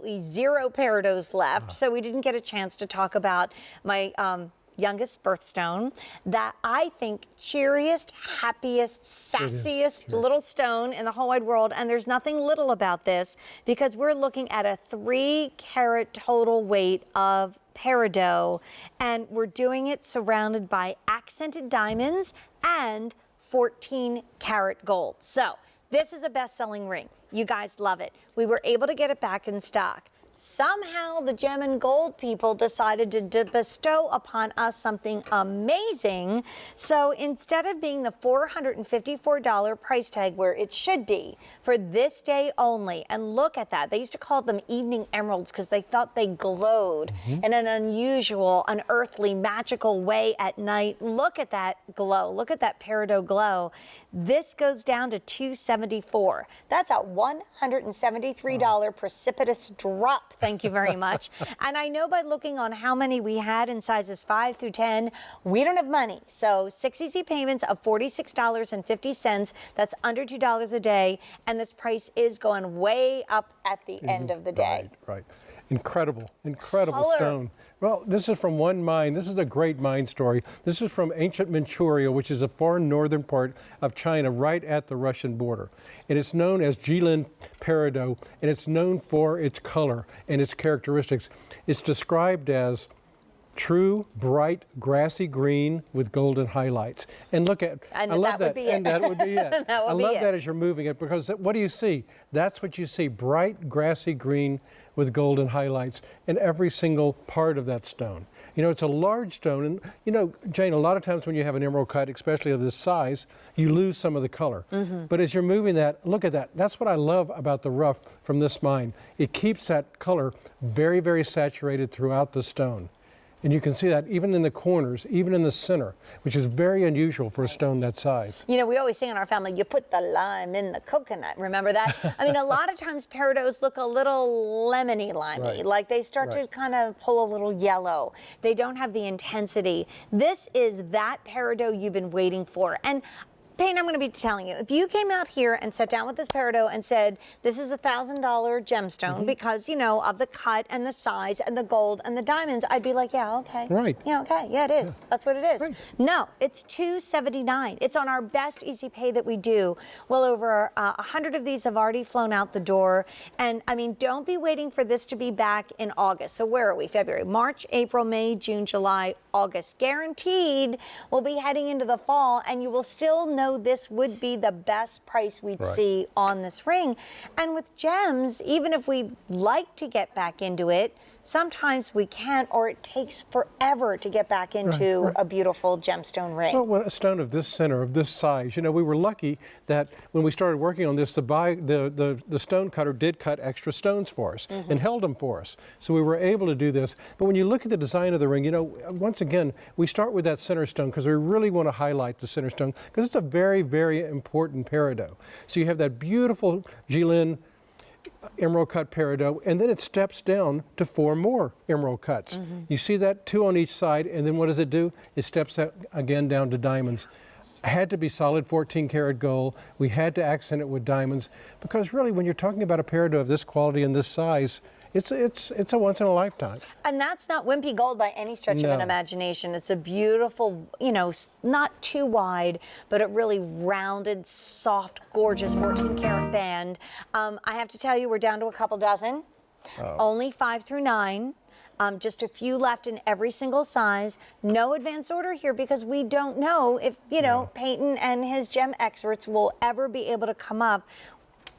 absolutely zero Peridots left, so we didn't get a chance to talk about my youngest birthstone, that I think cheeriest, happiest, sassiest little stone in the whole wide world. And there's nothing little about this, because we're looking at a 3-carat total weight of Peridot, and we're doing it surrounded by accented diamonds and 14-karat gold. So this is a best-selling ring. You guys love it. We were able to get it back in stock. Somehow the gem and gold people decided to bestow upon us something amazing. So instead of being the $454 price tag where it should be for this day only, and look at that, they used to call them evening emeralds because they thought they glowed in an unusual, unearthly, magical way at night. Look at that glow. Look at that Peridot glow. This goes down to $274. That's a $173 precipitous drop. Thank you very much. And I know by looking on how many we had in sizes 5 through 10, we don't have money. So 6 easy payments of $46.50. That's under $2 a day. And this price is going way up at the end of the day. Right. Incredible stone. Well, this is from one mine. This is a great mine story. This is from ancient Manchuria, which is a far northern part of China, right at the Russian border. And it's known as Jilin Peridot, and it's known for its color and its characteristics. It's described as true, bright, grassy green with golden highlights. And look at, and I love that. And that would be it. I love that as you're moving it, because what do you see? That's what you see, bright, grassy green with golden highlights in every single part of that stone. You know, it's a large stone, and you know, Jane, a lot of times when you have an emerald cut, especially of this size, you lose some of the color. But as you're moving that, look at that. That's what I love about the rough from this mine. It keeps that color very, very saturated throughout the stone. And you can see that even in the corners, even in the center, which is very unusual for a stone that size. You know, we always say in our family, you put the lime in the coconut. Remember that? I mean, a lot of times Peridots look a little lemony limey, like they start to kind of pull a little yellow. They don't have the intensity. This is that Peridot you've been waiting for. And Payne, I'm going to be telling you, if you came out here and sat down with this Peridot and said, this is a $1,000 gemstone because, you know, of the cut and the size and the gold and the diamonds, I'd be like, yeah, okay. Right. Yeah, okay. Yeah, it is. That's what it is. Right. No, it's $279. It's on our best easy pay that we do. Well, over 100 of these have already flown out the door. And I mean, don't be waiting for this to be back in August. So where are we? February, March, April, May, June, July, August. Guaranteed we'll be heading into the fall, and you will still know this would be the best price we'd see on this ring. And with gems, even if we'd like to get back into it, sometimes we can't, or it takes forever to get back into a beautiful gemstone ring. Well, a stone of this center, of this size, you know, we were lucky that when we started working on this, the stone cutter did cut extra stones for us and held them for us. So we were able to do this. But when you look at the design of the ring, you know, once again, we start with that center stone because we really want to highlight the center stone because it's a very, very important Peridot. So you have that beautiful Jilin emerald cut Peridot, and then it steps down to 4 more emerald cuts. You see that, 2 on each side, and then what does it do? It steps out again down to diamonds. Had to be solid 14-karat gold. We had to accent it with diamonds because really, when you're talking about a Peridot of this quality and this size, it's a once in a lifetime. And that's not wimpy gold by any stretch of an imagination. It's a beautiful, you know, not too wide, but a really rounded, soft, gorgeous 14-karat band. I have to tell you, we're down to a couple dozen, only 5 through 9. Just a few left in every single size. No advance order here because we don't know if, you know, Peyton and his gem experts will ever be able to come up.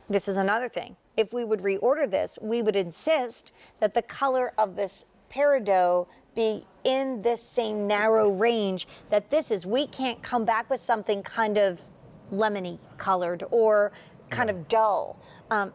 This is another thing. If we would reorder this, we would insist that the color of this Peridot be in this same narrow range that this is. We can't come back with something kind of lemony colored or kind of dull.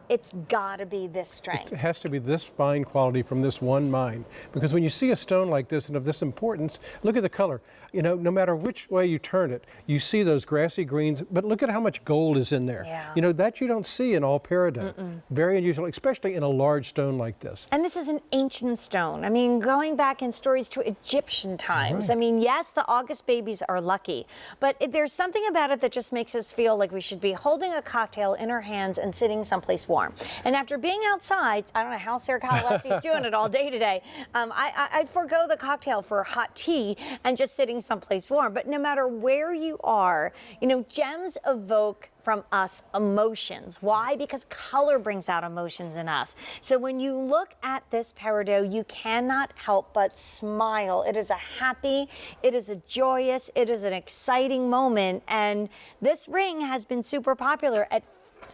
It's got to be this strength. It has to be this fine quality from this one mine. Because when you see a stone like this and of this importance, look at the color. You know, no matter which way you turn it, you see those grassy greens, but look at how much gold is in there. Yeah. You know, that you don't see in all Peridot. Very unusual, especially in a large stone like this. And this is an ancient stone. I mean, going back in stories to Egyptian times. I mean, yes, the August babies are lucky, but there's something about it that just makes us feel like we should be holding a cocktail in our hands and sitting someplace someplace warm. And after being outside, I don't know how Sarah Catalesi's doing it all day today, I'd forego the cocktail for hot tea and just sitting someplace warm. But no matter where you are, you know, gems evoke from us emotions. Why? Because color brings out emotions in us. So when you look at this peridot, you cannot help but smile. It is a happy, it is a joyous, it is an exciting moment. And this ring has been super popular at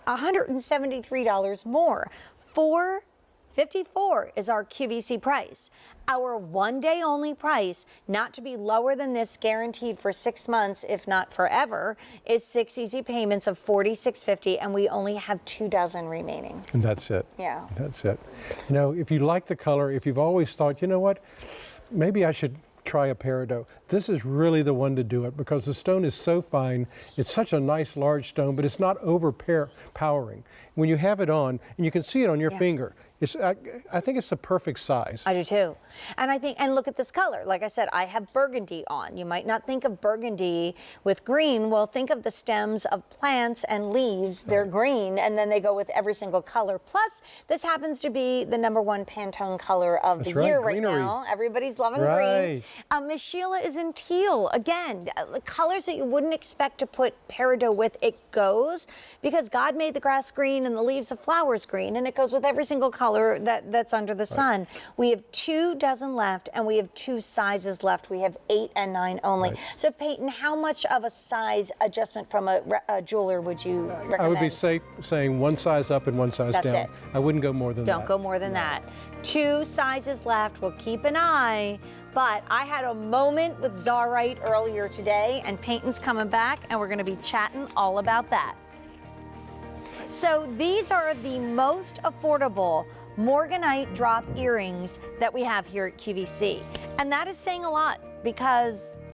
$173 more. $454 is our QVC price. Our one-day only price, not to be lower than this, guaranteed for 6 months, if not forever, is 6 easy payments of $46.50, and we only have 2 dozen remaining. And that's it. Yeah. That's it. You know, if you like the color, if you've always thought, you know what, maybe I should try a peridot, this is really the one to do it, because the stone is so fine. It's such a nice large stone, but it's not overpowering. When you have it on, and you can see it on your finger, I think it's the perfect size. I do too. And I think, and look at this color. Like I said, I have burgundy on. You might not think of burgundy with green. Well, think of the stems of plants and leaves. They're green, and then they go with every single color. Plus, this happens to be the #1 Pantone color of the year right now. Everybody's loving green. Miss Sheila is in teal. Again, the colors that you wouldn't expect to put peridot with, it goes, because God made the grass green and the leaves of flowers green, and it goes with every single color that's under the sun. We have 2 dozen left, and we have 2 sizes left. We have 8 and 9 only. So Peyton, how much of a size adjustment from a jeweler would you recommend? I would be safe saying 1 size up and 1 size That's down. it. I wouldn't go more than that. Don't go more than that. 2 sizes left. We'll keep an eye. But I had a moment with Czarite earlier today, and Peyton's coming back, and we're going to be chatting all about that. So these are the most affordable Morganite drop earrings that we have here at QVC. And that is saying a lot, because